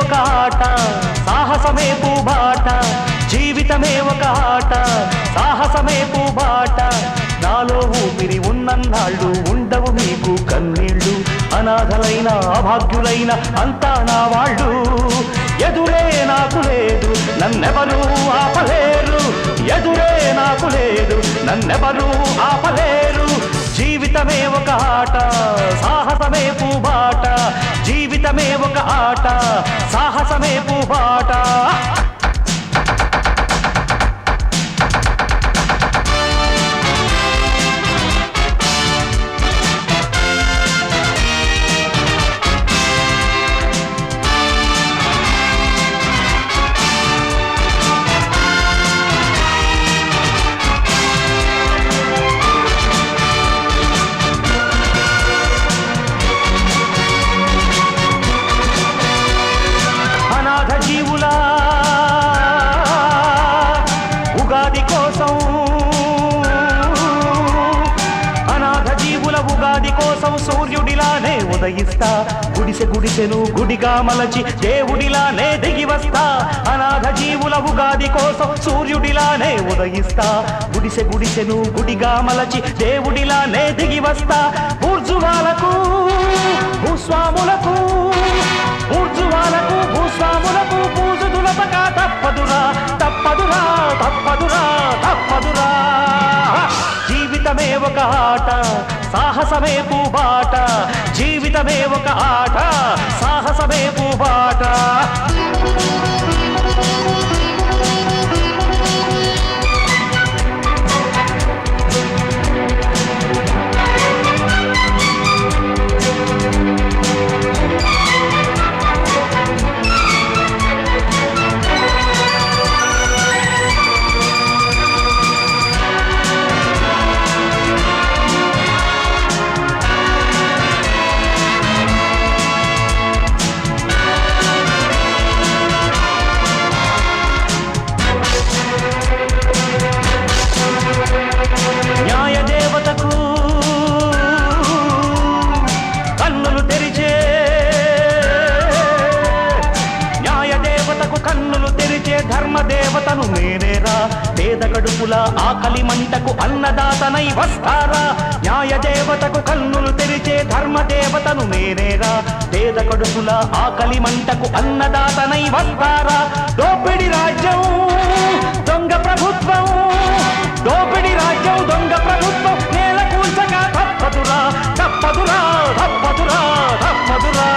ఒక ఆట సాహసమే పూబాట జీవితమే ఒక ఆట సాహసమే పూబాట నాలో ఊపిరి ఉన్నన్నాళ్ళు ఉండవు మీకు కన్నీళ్ళు అనాథలైన అభాగ్యులైన అంతా నా వాళ్ళు ఎదురే నాకు లేదు నన్నెవరూ ఆపలేరు ఎదురే నాకు లేదు నన్నెవరూ ఆపలేరు జీవితమే ఒక ఆట సాహసమే పూబాట జీవితమే ఒక ఆట సాహసమే పూబాట ఉగాది కోసం అనాథ జీవుల ఉగాది కోసం సూర్యుడిలానే ఉదయిస్తా గుడిసె గుడిసెను గుడిగా మలచి దేవుడిలానే దిగి వస్తా అనాథ జీవుల ఉగాది కోసం సూర్యుడిలానే ఉదయిస్తా గుడిసె గుడిసెను గుడిగా మలచి దేవుడిలానే దిగి వస్తా ఊర్జువాలకు భూస్వాములకు ఊర్జువాలకు భూస్వాములకు పూజుదులపక తప్పదురా తప్పదురా తప్పదురా తప్పదురా జీవితమే ఒక ఆట సాహసమే పూబాట జీవితమే ఒక ఆట సాహసమే పూబాట ధర్మదేవతను నేనేరా పేద గడుపుల ఆకలి మంటకు అన్నదాతనై వస్తారా న్యాయ దేవతకు కన్నులు తెరిచే ధర్మదేవతను నేనేరా పేద గడుపుల ఆకలి మంటకు అన్నదాతనై వస్తారా దోపిడి రాజ్యం దొంగ ప్రభుత్వం దోపిడి రాజ్యం దొంగ ప్రభుత్వం నేల కూల్చక తప్పదురా తప్పదురా తప్పదురా తప్పదురా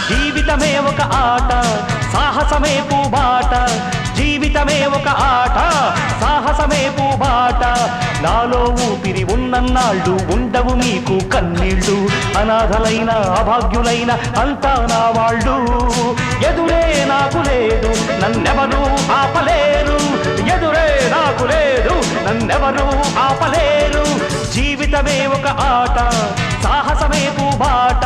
జీవితమే ఒక ఆట సాహసమే పూబాట జీవితమే ఒక ఆట సాహసమే పూబాట నాలో ఊపిరి ఉన్నన్నాళ్ళు ఉండవు మీకు కన్నీళ్ళు అనాథలైన అభాగ్యులైన అంతా నా వాళ్ళు ఎదురే నాకు లేదు నన్నెవరూ ఆపలేరు ఎదురే నాకు లేదు నన్నెవరూ ఆపలేరు జీవితమే ఒక ఆట సాహసమే పూబాట